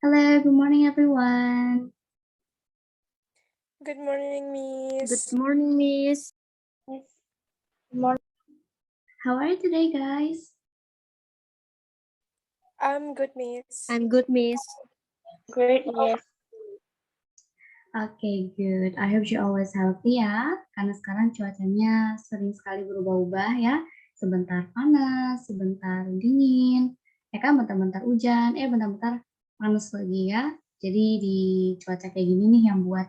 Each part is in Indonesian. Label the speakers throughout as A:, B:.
A: Hello, good morning, everyone.
B: Good morning, Miss.
C: Good morning, Miss.
D: Yes. Good morning.
A: How are you today, guys?
B: I'm good, Miss.
C: I'm good, Miss.
D: Great, Miss.
A: Okay, good. I hope you always healthy ya. Karena sekarang cuacanya sering sekali berubah-ubah ya. Sebentar panas, sebentar dingin. Kan bentar-bentar hujan, bentar-bentar panas lagi ya. Jadi di cuaca kayak gini nih yang buat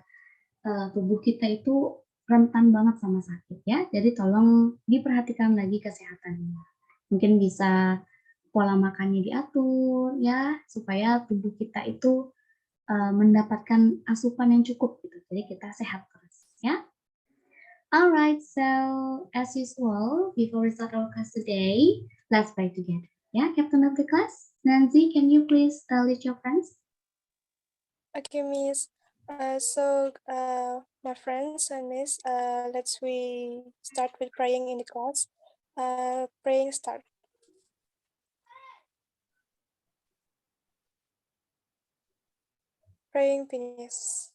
A: tubuh kita itu rentan banget sama sakit ya. Jadi tolong diperhatikan lagi kesehatannya. Mungkin bisa pola makannya diatur ya, supaya tubuh kita itu mendapatkan asupan yang cukup gitu. Jadi kita sehat terus ya. Alright, so as usual, before we start our class today, let's pray together. Yeah, Captain of the class, Nancy, can you please lead your friends?
B: Okay, Miss. My friends and Miss, let's we start with praying in the class. Praying start. Praying finish.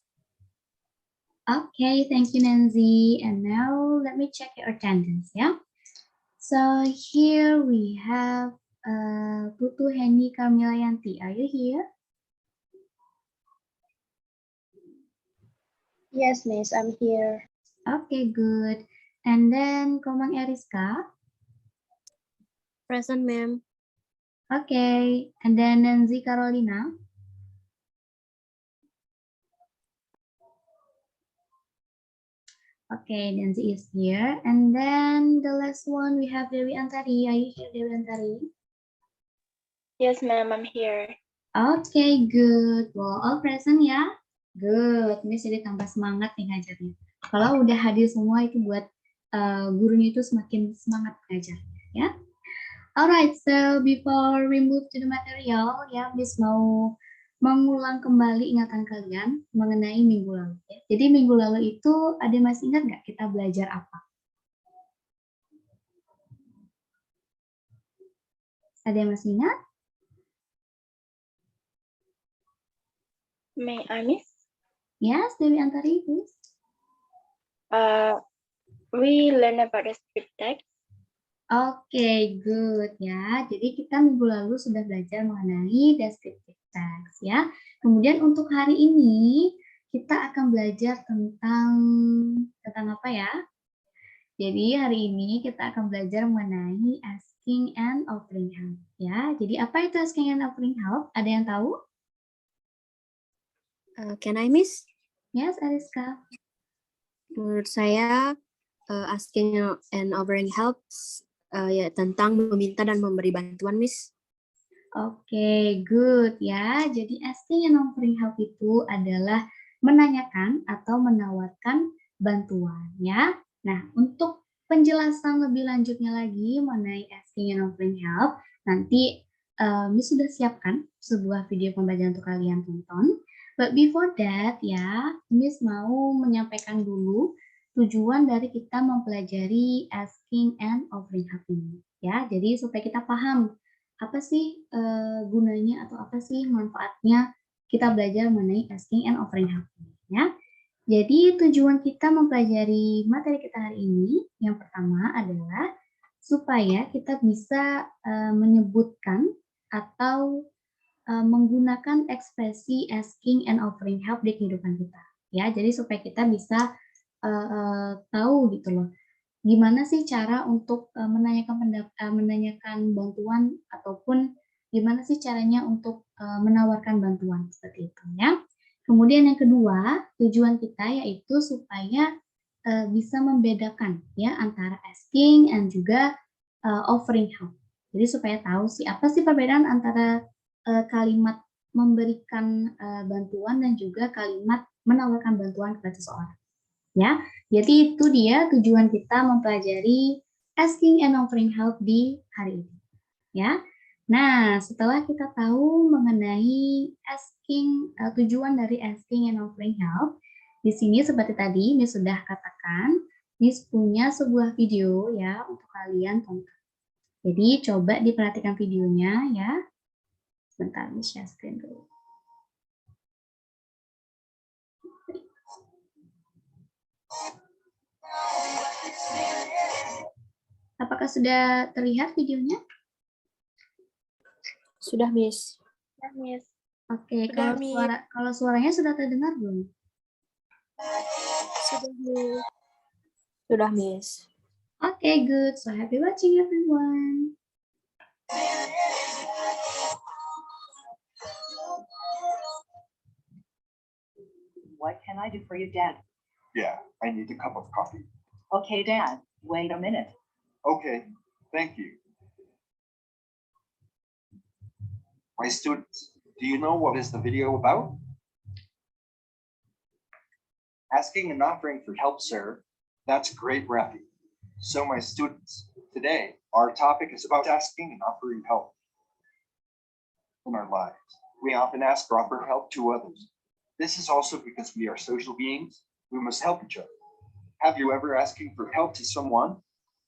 A: Okay, thank you, Nancy. And now let me check your attendance, yeah? So here we have Putu Henny Kamilyanti. Are you here?
D: Yes, Miss, I'm here.
A: Okay, good. And then Komang Eriska.
C: Present, ma'am.
A: Okay, and then Nancy Carolina. Okay, Nancy is here. And then the last one, we have Dewi Antari. Are you here, Dewi Antari?
D: Yes, ma'am, I'm here.
A: Okay, good. Well, all present ya? Good. Miss jadi tambah semangat nih ngajarnya. Kalau udah hadir semua itu buat gurunya itu semakin semangat ngajarnya ya. Alright, so before we move to the material, ya, Miss mau mengulang kembali ingatan kalian mengenai minggu lalu. Ya. Jadi minggu lalu itu ada masih ingat nggak kita belajar apa? Ada yang masih ingat?
D: May I, Miss?
A: Yes, Dewi Antari, please.
D: We learn about the script text.
A: Oke, good ya. Jadi kita minggu lalu sudah belajar mengenai descriptive text ya. Kemudian untuk hari ini kita akan belajar tentang apa ya? Jadi hari ini kita akan belajar mengenai asking and offering help ya. Jadi apa itu asking and offering help? Ada yang tahu?
C: Can I, Miss?
A: Yes, Ariska.
C: Menurut saya, asking and offering help ya tentang meminta dan memberi bantuan, Miss.
A: Oke, good ya. Jadi asking and offering help itu adalah menanyakan atau menawarkan bantuan ya. Nah, untuk penjelasan lebih lanjutnya lagi mengenai asking and offering help, nanti Miss sudah siapkan sebuah video pembelajaran untuk kalian tonton. But before that ya, Miss mau menyampaikan dulu tujuan dari kita mempelajari asking and offering help ini ya. Jadi supaya kita paham apa sih gunanya atau apa sih manfaatnya kita belajar mengenai asking and offering help ini ya. Jadi tujuan kita mempelajari materi kita hari ini yang pertama adalah supaya kita bisa menyebutkan atau menggunakan ekspresi asking and offering help di kehidupan kita ya. Jadi supaya kita bisa tahu gitu loh, gimana sih cara untuk menanyakan bantuan ataupun gimana sih caranya untuk menawarkan bantuan seperti itu ya. Kemudian yang kedua, tujuan kita yaitu supaya bisa membedakan ya antara asking and juga offering help. Jadi supaya tahu sih apa sih perbedaan antara kalimat memberikan bantuan dan juga kalimat menawarkan bantuan kepada seseorang. Ya, jadi itu dia tujuan kita mempelajari asking and offering help di hari ini. Ya, nah setelah kita tahu mengenai tujuan dari asking and offering help, di sini seperti tadi Miss sudah katakan, Miss punya sebuah video ya untuk kalian tonton. Jadi coba diperhatikan videonya ya. Sebentar, Miss share screen dulu. Apakah sudah terlihat videonya?
C: Sudah, Miss.
D: Yes.
A: Oke,
B: Sudah, Miss.
A: kalau suaranya sudah terdengar belum?
B: Sudah, Miss.
C: Sudah, Miss.
A: Okay, good. So happy watching, everyone.
E: What can I do for you, Dad?
F: Yeah, I need a cup of coffee.
E: Okay, Dad, wait a minute.
F: Okay, thank you. My students, do you know what is the video about? Asking and offering for help, sir. That's great, Rafi. So my students, today our topic is about asking and offering help. In our lives, we often ask or offer help to others. This is also because we are social beings. We must help each other. Have you ever asking for help to someone?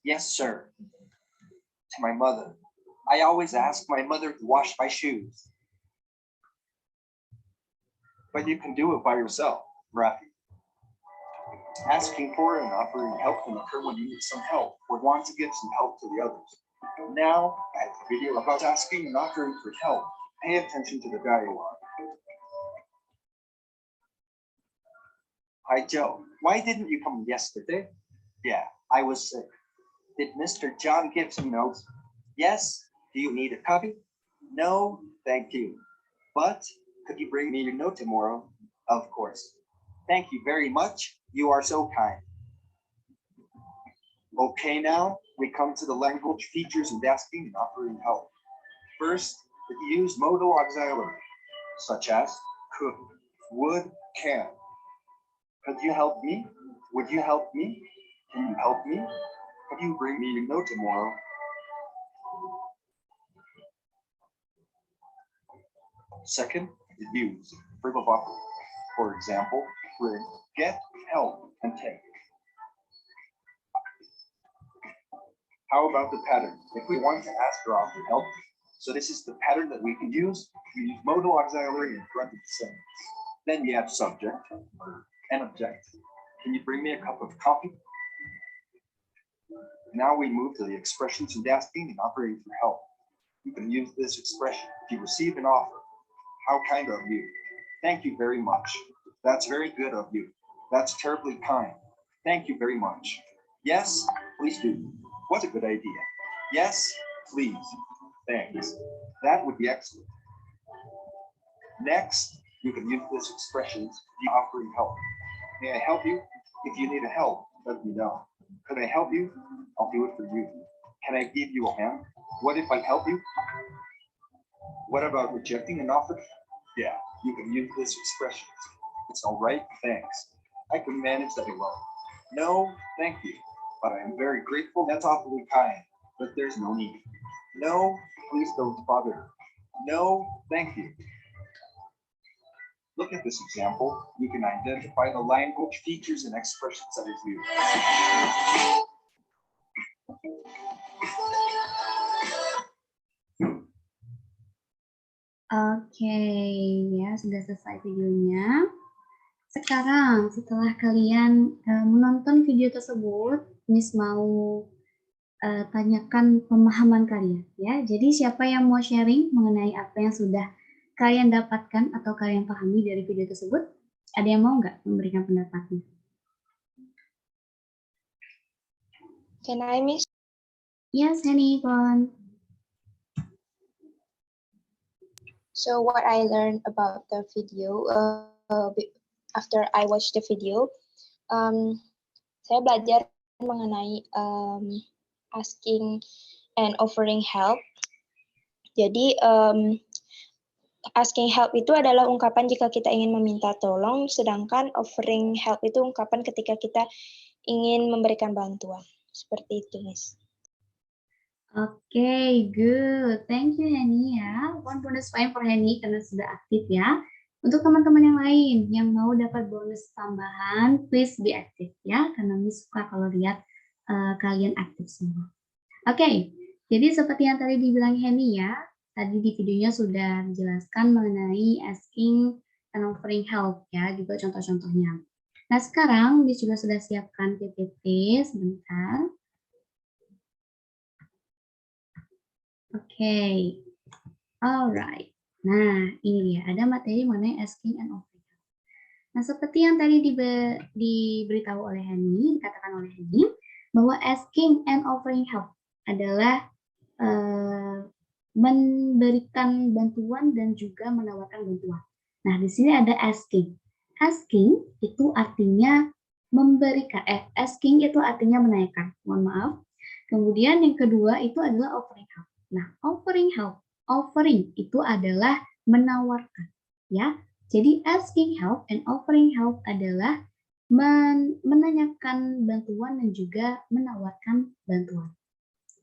F: Yes, sir. To my mother. I always ask my mother to wash my shoes. But you can do it by yourself, Rafi. Asking for and offering help can occur when you need some help or want to give some help to the others. Now, at the video about asking and offering for help, pay attention to the dialogue. Hi, Joe. Why didn't you come yesterday? Yeah, I was sick. Did Mr. John give some notes? Yes. Do you need a copy? No, thank you. But could you bring me your note tomorrow? Of course. Thank you very much. You are so kind. Okay, now we come to the language features of asking and offering help. First, use modal auxiliary, such as could, would, can. Could you help me? Would you help me? Can you help me? Could you bring me your note tomorrow? Second, use verb of offer. For example, bring, get, help, and take. How about the pattern? If we want to ask or offer help, so this is the pattern that we can use. We use modal auxiliary in front of the sentence. Then you have subject, verb, and object. Can you bring me a cup of coffee? Now we move to the expressions of asking and offering for help. You can use this expression if you receive an offer. How kind of you. Thank you very much. That's very good of you. That's terribly kind. Thank you very much. Yes, please do. What a good idea. Yes, please. Thanks. That would be excellent. Next, you can use this expression, offering help. May I help you? If you need a help, let me know. Could I help you? I'll do it for you. Can I give you a hand? What if I help you? What about rejecting an offer? Yeah, you can use this expression. It's all right, thanks. I can manage that alone. No, thank you. But I am very grateful. That's awfully kind, but there's no need. No, please don't bother. No, thank you. Look at this example. You can identify the language features and expressions that is used.
A: Oke, ya sudah selesai videonya. Sekarang setelah kalian menonton video tersebut, Miss mau tanyakan pemahaman kalian ya. Jadi siapa yang mau sharing mengenai apa yang sudah kalian dapatkan atau kalian pahami dari video tersebut? Ada yang mau nggak memberikan pendapatnya?
B: Can I, Miss?
A: Yes, Henny, go on.
B: So what I learned about the video after I watched the video, saya belajar mengenai asking and offering help. Jadi asking help itu adalah ungkapan jika kita ingin meminta tolong, sedangkan offering help itu ungkapan ketika kita ingin memberikan bantuan. Seperti itu, Miss.
A: Oke, good. Thank you, Henny ya. One bonus point for Henny karena sudah aktif ya. Untuk teman-teman yang lain yang mau dapat bonus tambahan, please be aktif ya. Karena Miss suka kalau lihat kalian aktif semua. Oke, jadi seperti yang tadi dibilang Henny ya, tadi di videonya sudah dijelaskan mengenai asking and offering help ya, juga contoh-contohnya. Nah, sekarang Miss juga sudah siapkan PPT sebentar. Oke. Alright. Nah, ini dia, ada materi mengenai asking and offering help. Nah, seperti yang tadi diberitahu oleh Henny, dikatakan oleh Henny, bahwa asking and offering help adalah memberikan bantuan dan juga menawarkan bantuan. Nah, di sini ada asking. Asking itu artinya memberikan, asking itu artinya menanyakan, mohon maaf. Kemudian yang kedua itu adalah offering help. Nah, offering itu adalah menawarkan, ya. Jadi asking help and offering help adalah menanyakan bantuan dan juga menawarkan bantuan.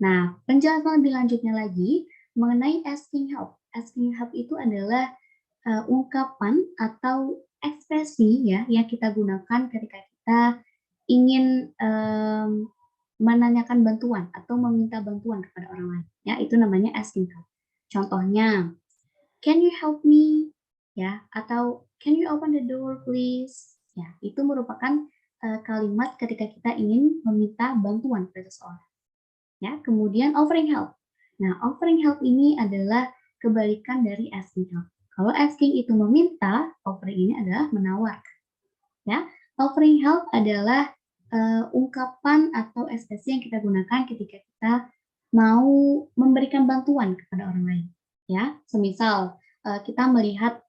A: Nah, penjelasan lebih lanjutnya lagi mengenai asking help. Asking help itu adalah ungkapan atau ekspresi ya yang kita gunakan ketika kita ingin menanyakan bantuan atau meminta bantuan kepada orang lain. Ya, itu namanya asking help. Contohnya, can you help me? Ya, atau can you open the door please? Ya, itu merupakan kalimat ketika kita ingin meminta bantuan kepada seseorang. Ya, kemudian offering help. Nah, offering help ini adalah kebalikan dari asking help. Kalau asking itu meminta, offering ini adalah menawarkan. Ya, offering help adalah ungkapan atau ekspresi yang kita gunakan ketika kita mau memberikan bantuan kepada orang lain. Ya, semisal kita melihat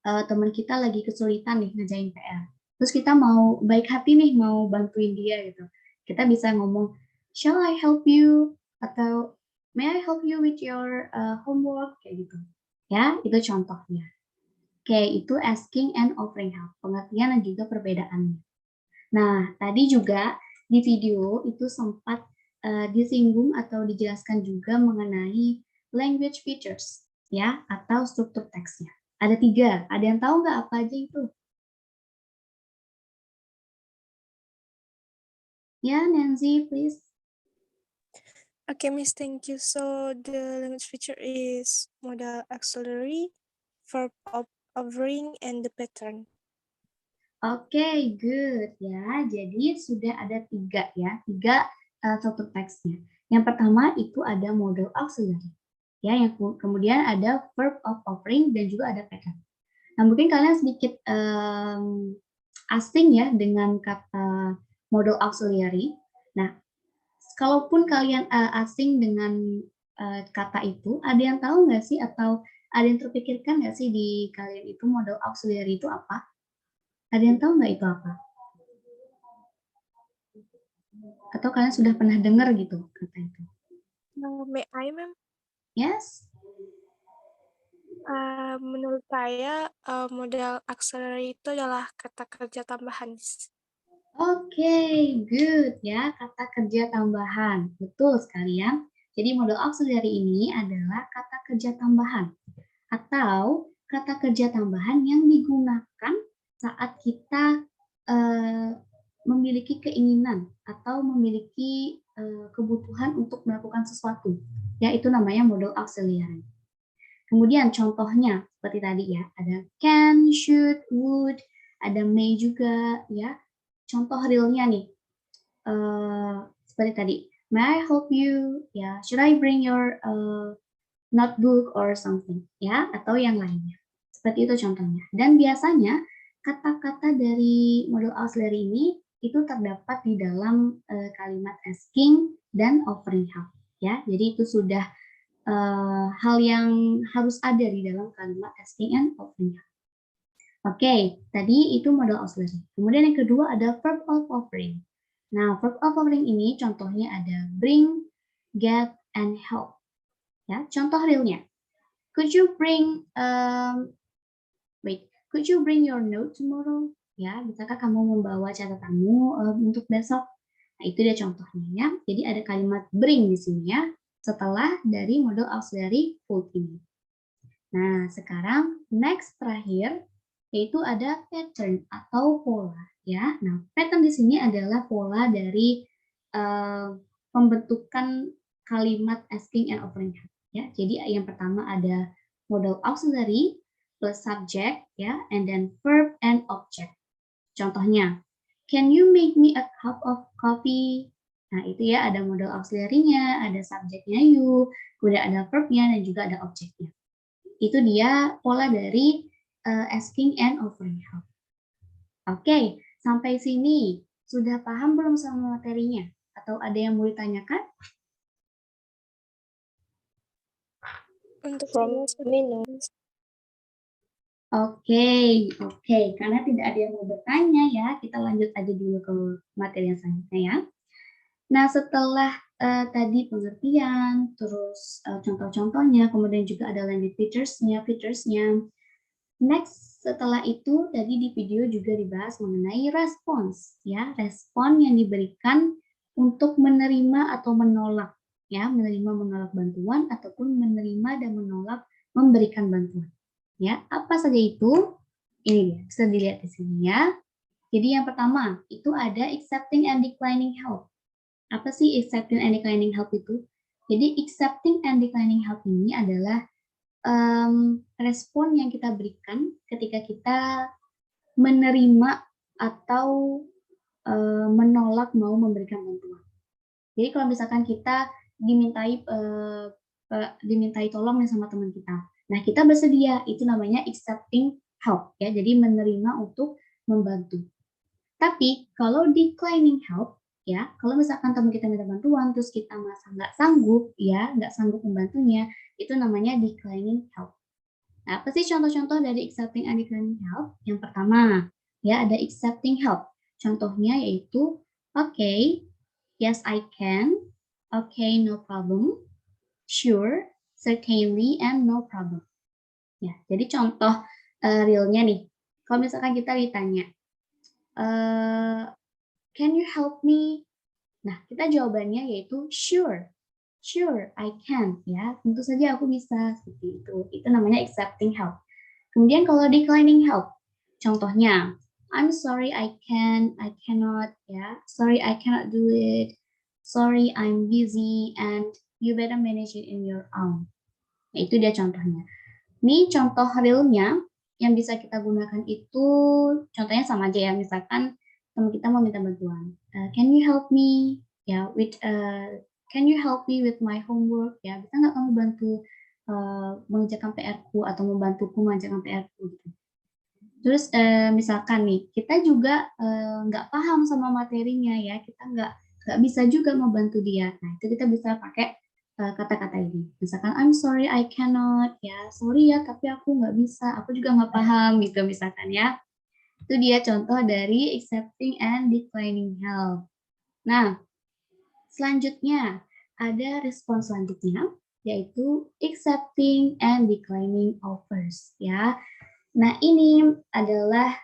A: teman kita lagi kesulitan nih ngerjain PR. Terus kita mau baik hati nih mau bantuin dia gitu. Kita bisa ngomong, shall I help you? Atau may I help you with your homework? Kayak gitu. Ya, itu contohnya. Oke, itu asking and offering help. Pengertian dan juga perbedaannya. Nah, tadi juga di video itu sempat disinggung atau dijelaskan juga mengenai language features, ya, atau struktur teksnya. Ada 3. Ada yang tahu nggak apa aja itu? Ya, Nancy, please.
G: Okay, Miss, thank you. So the language feature is modal auxiliary, verb offering, and the pattern.
A: Oke, good ya. Jadi sudah ada 3 ya, 3 struktur teksnya. Yang pertama itu ada modal auxiliary. Ya, yang kemudian ada verb of offering dan juga ada pattern. Nah, mungkin kalian sedikit asing ya dengan kata modal auxiliary. Nah, kalaupun kalian asing dengan kata itu, ada yang tahu nggak sih atau ada yang terpikirkan nggak sih di kalian itu modal auxiliary itu apa? Ada yang tahu nggak itu apa? Atau kalian sudah pernah dengar gitu kata itu?
G: May I, ma'am?
A: Yes?
G: Menurut saya modal auxiliary itu adalah kata kerja tambahan.
A: Oke, good ya, kata kerja tambahan. Betul sekali ya. Jadi modal auxiliary ini adalah kata kerja tambahan atau kata kerja tambahan yang digunakan saat kita memiliki keinginan atau memiliki kebutuhan untuk melakukan sesuatu. Ya, itu namanya modal auxiliary. Kemudian contohnya seperti tadi ya, ada can, should, would, ada may juga ya. Contoh realnya nih, seperti tadi, may I help you? Ya, should I bring your notebook or something? Ya, atau yang lainnya. Seperti itu contohnya. Dan biasanya kata-kata dari modal auxiliary ini itu terdapat di dalam kalimat asking dan offering help. Ya, jadi itu sudah hal yang harus ada di dalam kalimat asking and offering help. Oke, tadi itu modal auxiliary. Kemudian yang kedua ada verb of offering. Nah, verb of offering ini contohnya ada bring, get, and help. Ya, contoh realnya. Could you bring could you bring your note tomorrow? Ya, bisakah kamu membawa catatanmu untuk besok? Nah, itu dia contohnya ya. Jadi ada kalimat bring di sini ya, setelah dari modal auxiliary full ini. Nah, sekarang next terakhir yaitu ada pattern atau pola ya. Nah, pattern di sini adalah pola dari pembentukan kalimat asking and offering help ya. Jadi yang pertama ada modal auxiliary plus subject ya, and then verb and object. Contohnya, can you make me a cup of coffee? Nah, itu ya, ada modal auxiliary-nya, ada subjeknya you, kemudian ada verb-nya, dan juga ada objeknya. Itu dia pola dari asking and offering help. Oke, sampai sini sudah paham belum sama materinya? Atau ada yang mau ditanyakan?
G: Untuk
B: From
G: saya
B: me, no.
A: Oke. Karena tidak ada yang mau bertanya ya, kita lanjut aja dulu ke materi yang selanjutnya ya. Nah, setelah tadi pengertian, terus contoh-contohnya, kemudian juga ada language featuresnya. Next, setelah itu tadi di video juga dibahas mengenai respons, ya, respon yang diberikan untuk menerima atau menolak, ya, menerima menolak bantuan ataupun menerima dan menolak memberikan bantuan, ya. Apa saja itu? Ini dia, bisa dilihat di sini ya. Jadi yang pertama itu ada accepting and declining help. Apa sih accepting and declining help itu? Jadi accepting and declining help ini adalah respon yang kita berikan ketika kita menerima atau menolak mau memberikan bantuan. Jadi kalau misalkan kita dimintai tolong nih sama teman kita, nah kita bersedia, itu namanya accepting help ya, jadi menerima untuk membantu. Tapi kalau declining help ya, kalau misalkan teman kita minta bantuan terus kita merasa nggak sanggup ya, nggak sanggup membantunya, itu namanya declining help. Nah, apa sih contoh-contoh dari accepting and declining help? Yang pertama, ya ada accepting help. Contohnya yaitu, okay, yes I can, okay no problem, sure, certainly, and no problem. Ya, jadi contoh realnya nih, kalau misalkan kita ditanya, can you help me? Nah, kita jawabannya yaitu sure. Sure, I can. Ya, tentu saja aku bisa seperti itu. Itu namanya accepting help. Kemudian kalau declining help, contohnya, I'm sorry I cannot. Ya, sorry I cannot do it. Sorry I'm busy and you better manage it in your own. Nah, itu dia contohnya. Ini contoh realnya yang bisa kita gunakan itu, contohnya sama aja ya. Misalkan teman kita mau minta bantuan, can you help me? Ya, can you help me with my homework? Ya, bisa nggak kamu bantu mengerjakan PR-ku atau membantuku mengerjakan PR-ku gitu. Terus misalkan nih, kita juga nggak paham sama materinya ya, kita nggak bisa juga membantu dia. Nah, itu kita bisa pakai kata-kata ini. Misalkan, I'm sorry I cannot, ya, sorry ya, tapi aku nggak bisa, aku juga nggak paham gitu misalkan ya. Itu dia contoh dari accepting and declining help. Nah, selanjutnya ada respons selanjutnya, yaitu accepting and declining offers, ya. Nah, ini adalah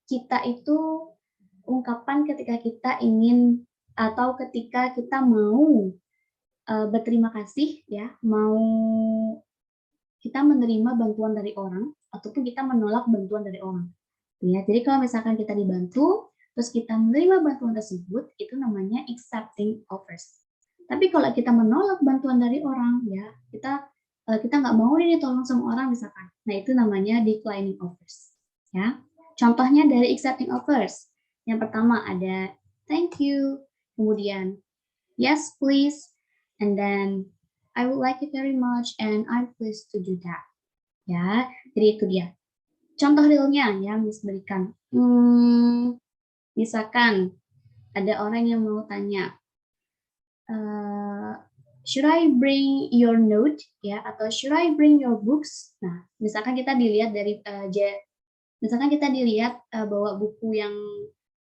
A: kita itu ungkapan ketika kita ingin atau ketika kita mau berterima kasih, ya, mau kita menerima bantuan dari orang ataupun kita menolak bantuan dari orang. Ya, jadi kalau misalkan kita dibantu, terus kita menerima bantuan tersebut, itu namanya accepting offers. Tapi kalau kita menolak bantuan dari orang, ya kita nggak mau ini tolong sama orang misalkan. Nah, itu namanya declining offers. Ya, contohnya dari accepting offers. Yang pertama ada thank you, kemudian yes please, and then I would like it very much and I'm pleased to do that. Ya, jadi itu dia. Contoh realnya ya, Miss berikan. Misalkan ada orang yang mau tanya, should I bring your note ya, atau should I bring your books? Nah, misalkan kita dilihat dari bawa buku yang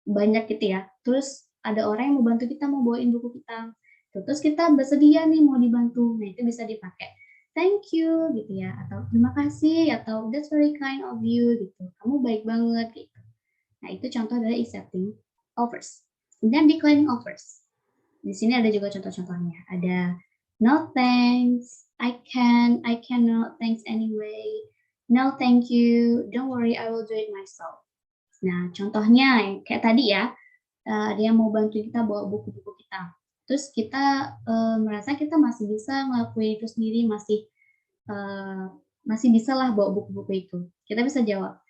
A: banyak gitu ya, terus ada orang yang mau bantu kita mau bawain buku kita, terus kita bersedia nih mau dibantu. Nah, itu bisa dipakai thank you gitu ya, atau terima kasih, atau that's very kind of you gitu, kamu baik banget gitu. Nah, itu contoh dari accepting offers. Dan declining offers, di sini ada juga contoh-contohnya, ada no thanks, I cannot, thanks anyway, no thank you, don't worry I will do it myself. Nah, contohnya kayak tadi ya, ada yang mau bantu kita bawa buku-buku kita, terus kita merasa kita masih bisa ngelakuin itu sendiri, masih bisa lah bawa buku-buku itu. Kita bisa jawab,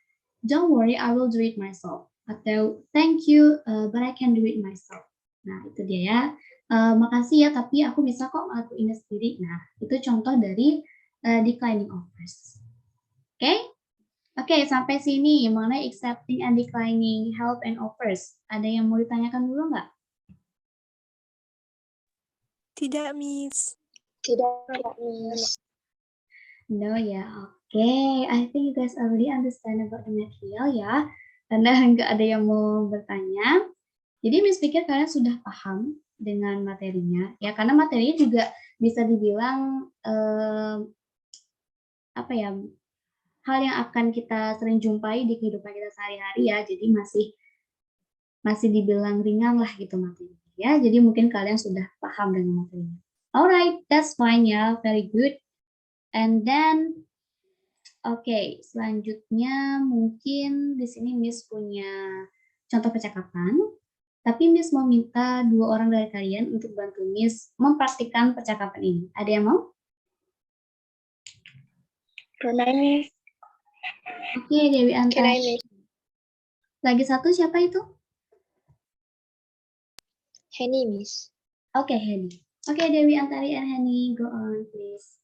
A: don't worry, I will do it myself. Atau thank you, but I can do it myself. Nah, itu dia ya. Makasih ya, tapi aku bisa kok ngelakuinnya sendiri. Nah, itu contoh dari declining offers. Oke? Oke, sampai sini mengenai accepting and declining help and offers. Ada yang mau ditanyakan dulu nggak?
G: Tidak, Miss.
B: Tidak, Miss.
A: No ya, oke. I think you guys already understand about the material ya. Karena nggak ada yang mau bertanya. Jadi Miss pikir kalian sudah paham dengan materinya. Ya, karena materinya juga bisa dibilang apa ya, hal yang akan kita sering jumpai di kehidupan kita sehari-hari ya. Jadi masih dibilang ringan lah gitu materinya. Ya, jadi mungkin kalian sudah paham dengan materinya. Alright, that's fine ya, very good. And then, oke, selanjutnya mungkin di sini Miss punya contoh percakapan. Tapi Miss mau minta 2 orang dari kalian untuk bantu Miss mempraktikkan percakapan ini. Ada yang mau?
D: Can I, Miss?
A: Oke, Dewi
B: Can I,
A: Antari.
B: Miss?
A: Lagi satu siapa itu?
B: Henny, Miss.
A: Oke, Henny. Oke, Dewi Antari and Henny, go on please.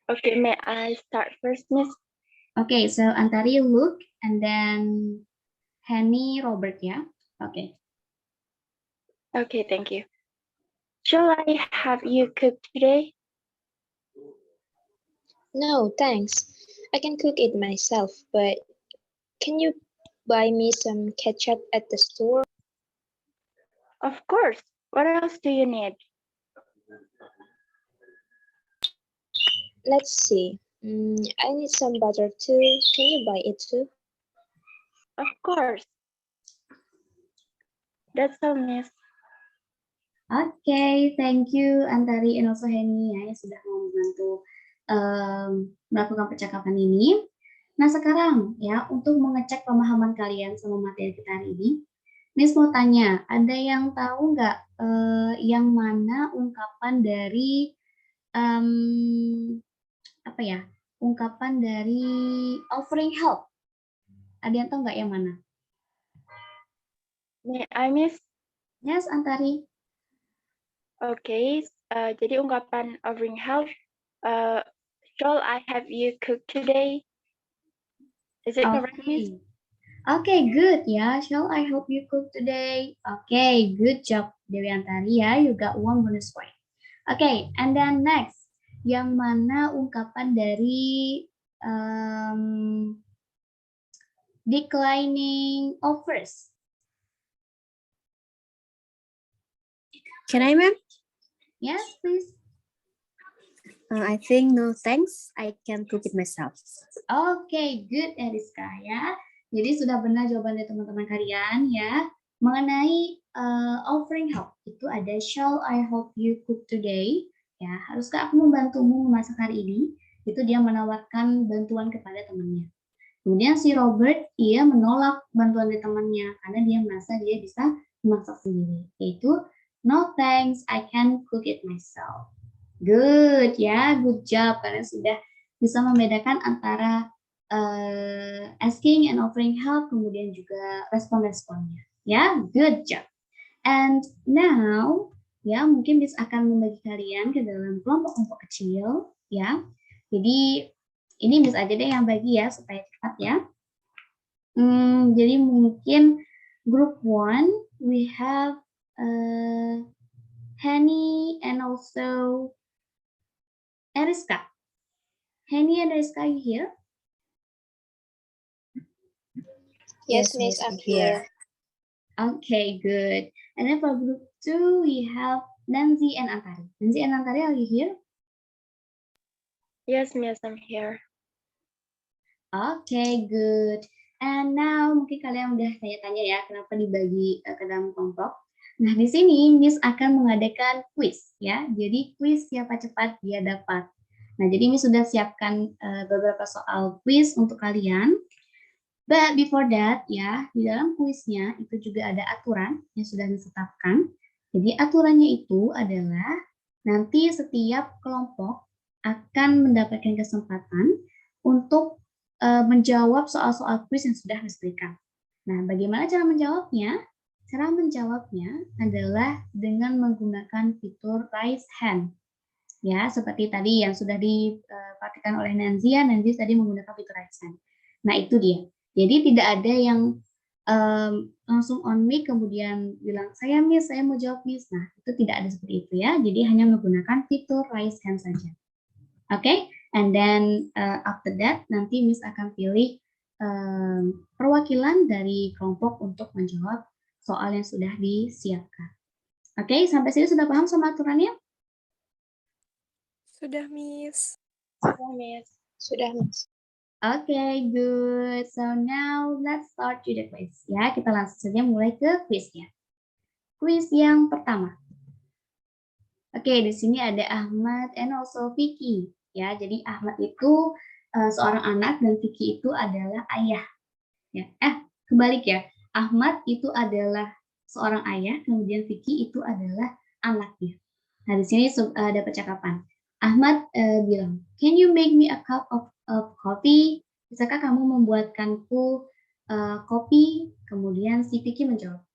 D: Okay, may I start first, Miss?
A: Okay, so Antari look and then Henny Robert ya. Okay.
D: Okay, thank you. Shall I have you cook today?
B: No, thanks. I can cook it myself, but can you buy me some ketchup at the store?
D: Of course. What else do you need?
B: Let's see. I need some butter too. Can you buy it too?
D: Of course. That's all, Miss.
A: Okay, thank you Antari and also Henny ya yang sudah mau membantu melakukan percakapan ini. Nah sekarang ya untuk mengecek pemahaman kalian sama materi kita hari ini, Miss mau tanya, ada yang tahu nggak yang mana ungkapan dari apa ya? Ungkapan dari offering help? Ada yang tahu nggak yang mana?
D: May I, Miss?
A: Yes, Antari.
D: Okay, jadi ungkapan offering help, shall I have you cook today? Is it correct, Miss?
A: Okay, good ya. Shall I help you cook today? Okay, good job Dewi Antari ya. You got 1 bonus point. Okay, and then next, yang mana ungkapan dari declining offers?
C: Can I, ma'am?
A: Yes, please.
C: I think no thanks. I can cook it myself.
A: Okay, good Eriska ya. Jadi sudah benar jawaban dari teman-teman kalian ya. Mengenai offering help itu ada shall I help you cook today? Ya, haruskah aku membantumu memasak hari ini? Itu dia menawarkan bantuan kepada temannya. Kemudian si Robert ia menolak bantuan dari temannya karena dia merasa dia bisa memasak sendiri. Yaitu no thanks, I can cook it myself. Good ya, good job. Kalian sudah bisa membedakan antara asking and offering help, kemudian juga respon-responnya. Ya, good job. And now, ya mungkin Miss akan membagi kalian ke dalam kelompok-kelompok kecil, ya. Jadi ini Miss aja deh yang bagi ya supaya cepat ya. Jadi mungkin group 1 we have Henny and also Eriska. Henny and Eriska, are you here?
B: Yes, Miss, I'm here.
A: Okay, good. And then for group 2, we have Nancy and Antari. Nancy and Antari, are you here?
D: Yes, Miss, I'm here.
A: Okay, good. And now mungkin kalian udah tanya-tanya ya kenapa dibagi ke dalam kelompok. Nah, di sini Miss akan mengadakan quiz ya. Jadi quiz siapa cepat dia dapat. Nah, jadi Miss sudah siapkan beberapa soal quiz untuk kalian. But before that ya, di dalam kuisnya itu juga ada aturan yang sudah ditetapkan. Jadi aturannya itu adalah nanti setiap kelompok akan mendapatkan kesempatan untuk menjawab soal-soal kuis yang sudah Miss berikan. Nah, bagaimana cara menjawabnya? Cara menjawabnya adalah dengan menggunakan fitur raise hand. Ya, seperti tadi yang sudah dipraktikkan oleh Nancy ya, Nancy tadi menggunakan fitur raise hand. Nah, itu dia. Jadi tidak ada yang langsung on mic kemudian bilang, saya Miss, saya mau jawab Miss. Nah, itu tidak ada seperti itu ya. Jadi hanya menggunakan fitur raise hand saja. Oke, and then after that, nanti Miss akan pilih perwakilan dari kelompok untuk menjawab soal yang sudah disiapkan. Oke, sampai sini sudah paham sama aturannya?
G: Sudah, Miss.
B: Sudah, Miss. Sudah, Miss.
A: Okay, good. So now let's start to the quiz. Ya, kita langsung saja mulai ke quiznya. Quiz yang pertama. Oke, di sini ada Ahmad and also Vicky. Ya, jadi Ahmad itu seorang anak dan Vicky itu adalah ayah. Ya, kebalik ya. Ahmad itu adalah seorang ayah, kemudian Vicky itu adalah anaknya. Nah, di sini ada percakapan. Ahmad bilang, "Can you make me a cup of coffee?" Bisakah kamu membuatkanku kopi? Kemudian si Vicky menjawab,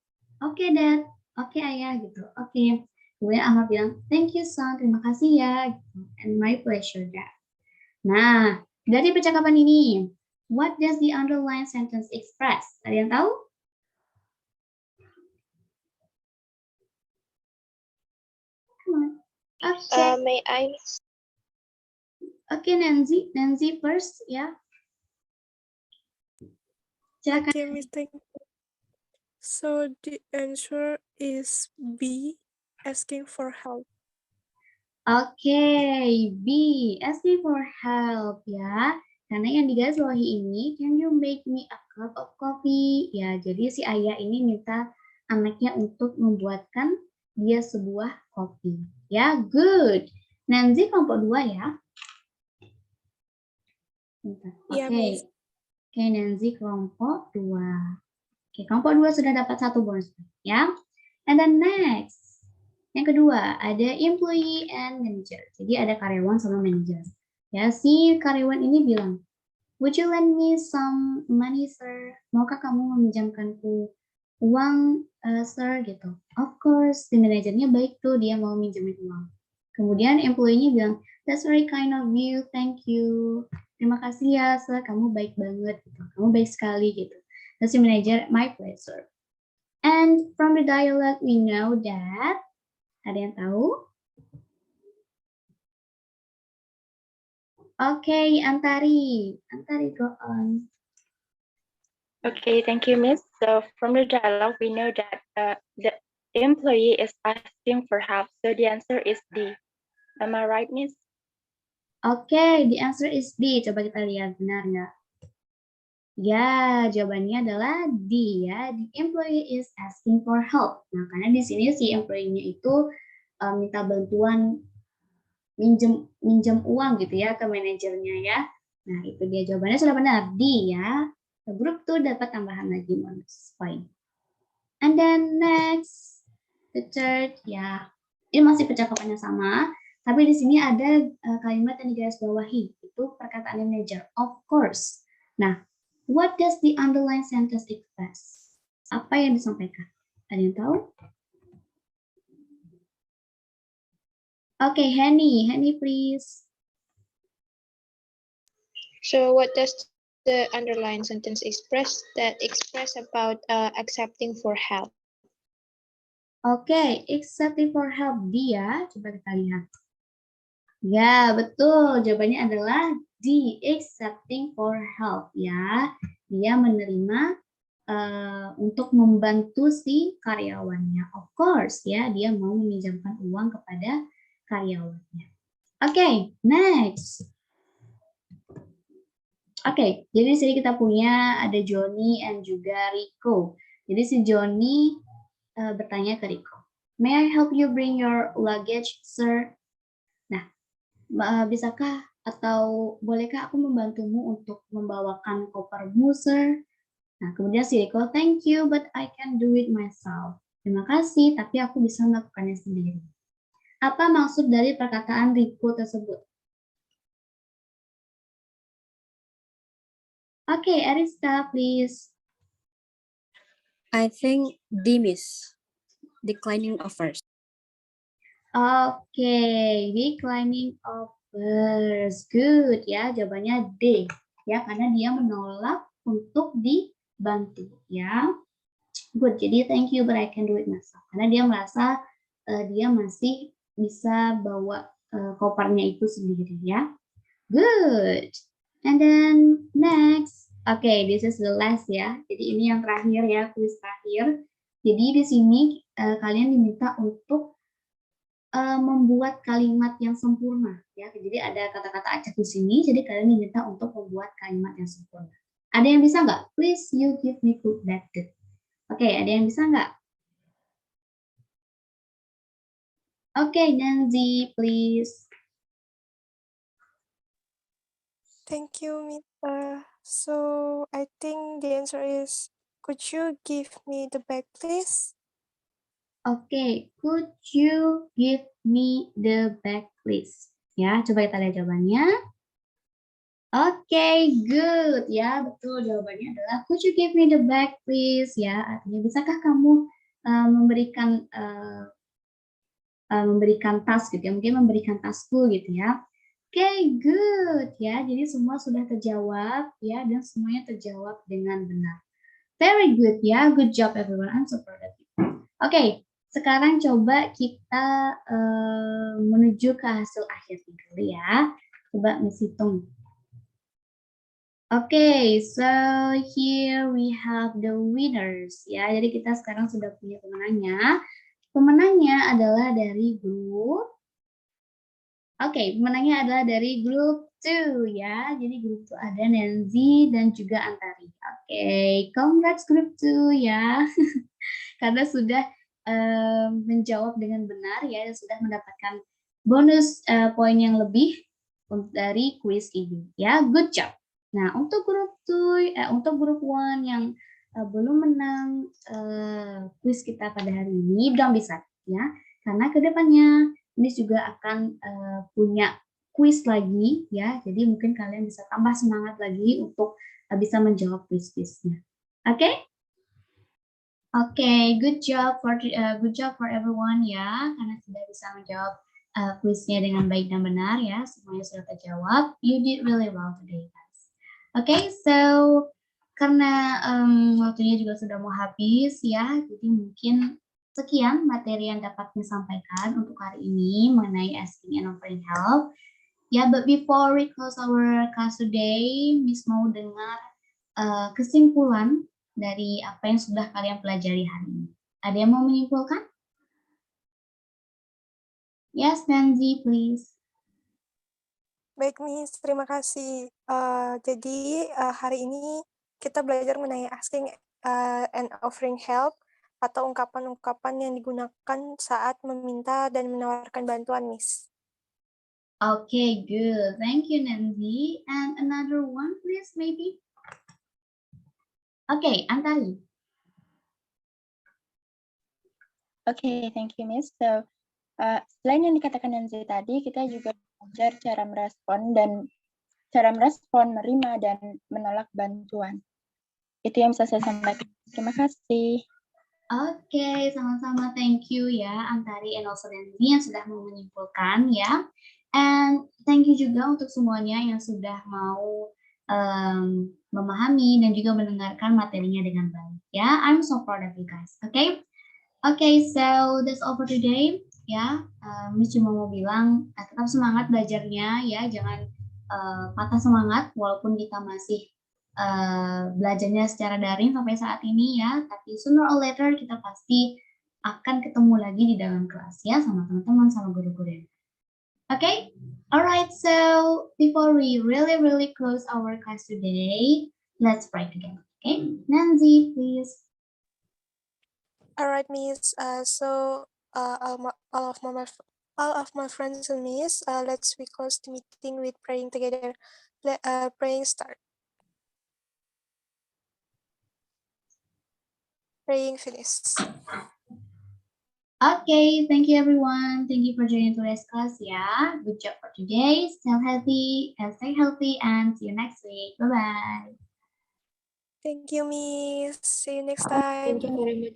A: "Oke, Dad. Oke, Ayah." Gitu. Oke. Kemudian Ahmad bilang, "Thank you, son. Terima kasih ya." "And my pleasure, Dad." Nah, dari percakapan ini, what does the underlined sentence express? Ada yang tahu? Come on. Okay.
B: May I?
A: Okay, Nancy first, ya. Silakan.
G: Okay, Miss, thank you. So the answer is B, asking for help.
A: Okay, B, asking for help ya. Karena yang digarisbawahi ini, can you make me a cup of coffee? Ya, jadi si ayah ini minta anaknya untuk membuatkan dia sebuah kopi. Ya, good. Nancy kelompok 2 ya.
G: Iya,
A: Oke.
G: Miss.
A: Oke, Nancy kelompok 2. Oke, kelompok 2 sudah dapat 1 bonus. Ya. And then next. Yang kedua, ada employee and manager. Jadi ada karyawan sama manager. Ya, si karyawan ini bilang, "Would you lend me some money, sir?" Maukah kamu meminjamkanku uang, sir? Gitu. Of course, si manajernya baik tuh, dia mau minjemin uang. Kemudian employee-nya bilang, "That's very kind of you, thank you." Terima kasih ya, sir, kamu baik banget. Gitu. Kamu baik sekali gitu. Terus si manajer, "My pleasure." And from the dialogue, we know that, ada yang tahu? Okay, Antari, go on.
D: Okay, thank you, Miss. So from the dialogue, we know that the employee is asking for help. So the answer is D. Am I right, Miss?
A: Okay, the answer is D. Coba kita lihat, benar nggak? Ya, jawabannya adalah D ya. The employee is asking for help. Nah, karena di sini si employee-nya itu minta bantuan minjem uang gitu ya ke manajernya ya. Nah, itu dia jawabannya sudah benar, D ya. Grup tuh dapat tambahan lagi bonus point. And then next, the third ya. Ini masih percakapannya sama, tapi di sini ada kalimat yang digarisbawahi, itu perkataan manager, of course. Nah, what does the underlined sentence express? Apa yang disampaikan? Ada yang tahu? Okay, Henny please.
B: So what does the underlined sentence express? That express about accepting for help.
A: Oke, accepting for help dia, coba kita lihat. Ya, betul. Jawabannya adalah D, accepting for help ya. Dia menerima untuk membantu si karyawannya. Of course ya, dia mau meminjamkan uang kepada karyawannya. Oke, next. Oke, jadi di sini kita punya ada Johnny and juga Rico. Jadi si Johnny bertanya ke Rico, "May I help you bring your luggage, sir?" Nah, bisakah atau bolehkah aku membantumu untuk membawakan kopermu, sir? Nah, kemudian si Rico, "Thank you, but I can do it myself." Terima kasih, tapi aku bisa melakukannya sendiri. Apa maksud dari perkataan Rico tersebut? Okay, Arista, please.
C: I think D, Miss. Declining offers.
A: Okay, declining offers. Good ya, jawabannya D. Ya, karena dia menolak untuk dibantu ya. Good, jadi thank you but I can do it myself. Karena dia merasa dia masih bisa bawa kopernya itu sendiri ya. Good. And then next. Okay, this is the last ya. Jadi ini yang terakhir ya, kuis terakhir. Jadi di sini kalian diminta untuk membuat kalimat yang sempurna ya. Jadi ada kata-kata acak di sini, jadi kalian diminta untuk membuat kalimat yang sempurna. Ada yang bisa nggak? Please you give me feedback. Oke, ada yang bisa nggak? Oke, Nancy, please.
G: Thank you, so I think the answer is, could you give me the bag, please?
A: Oke, could you give me the bag, please? Ya, coba kita lihat jawabannya. Oke, good. Ya, betul. Jawabannya adalah, could you give me the bag, please? Ya, artinya, bisakah kamu memberikan tas gitu ya, mungkin memberikan tasku gitu ya. Oke, good ya. Jadi semua sudah terjawab ya, dan semuanya terjawab dengan benar. Very good ya. Good job everyone. I'm so proud of you. Oke, sekarang coba kita menuju ke hasil akhir dulu ya. Coba Miss hitung. Oke, so here we have the winners ya. Jadi kita sekarang sudah punya pemenangnya. Pemenangnya adalah dari grup. Oke, pemenangnya adalah dari grup 2 ya. Jadi grup 2 ada Nancy dan juga Antari. Oke, congrats grup 2 ya. Karena sudah menjawab dengan benar ya, dan sudah mendapatkan bonus poin yang lebih dari kuis ini ya. Good job. Nah, untuk grup 1 yang belum menang kuis kita pada hari ini, don't be sad ya. Karena kedepannya Miss juga akan punya kuis lagi ya. Jadi mungkin kalian bisa tambah semangat lagi untuk bisa menjawab kuis-kuisnya. Oke? Oke, good job for everyone ya, karena sudah bisa menjawab kuisnya dengan baik dan benar ya, semuanya sudah terjawab. You did really well today, guys. Oke, so karena waktunya juga sudah mau habis ya, jadi mungkin sekian materi yang dapat disampaikan untuk hari ini mengenai asking and offering help. Ya, but before we close our class today, Miss mau dengar kesimpulan dari apa yang sudah kalian pelajari hari ini. Ada yang mau menyimpulkan? Yes, Nancy, please.
G: Baik, Miss, terima kasih. Jadi hari ini kita belajar mengenai asking and offering help atau ungkapan-ungkapan yang digunakan saat meminta dan menawarkan bantuan, Miss.
A: Okay, good. Thank you, Nancy. And another one, please, maybe. Okay, Antari.
D: Okay, thank you, Miss. So, selain yang dikatakan Nancy tadi, kita juga belajar cara merespon, menerima, dan menolak bantuan. Itu yang bisa saya sampaikan. Terima kasih.
A: Oke, sama-sama. Thank you ya, Antari and also Nancy yang sudah mau menyimpulkan ya. And thank you juga untuk semuanya yang sudah mau memahami dan juga mendengarkan materinya dengan baik ya. I'm so proud of you guys. Okay, so that's all for today ya. Miss cuma mau bilang tetap semangat belajarnya ya, jangan patah semangat walaupun kita masih belajarnya secara daring sampai saat ini ya, tapi sooner or later kita pasti akan ketemu lagi di dalam kelas ya, sama teman-teman, sama guru-guru. Okay, alright, so before we really close our class today, let's pray together. Okay, Nancy, please.
G: Alright, Miss. So all of my friends and Miss, let's we close the meeting with praying together. Praying start. Praying finish.
A: Okay, thank you everyone. Thank you for joining today's class ya. Good job for today. Stay healthy and see you next week. Bye-bye.
G: Thank you, Miss. See you next time.
C: Thank you very much.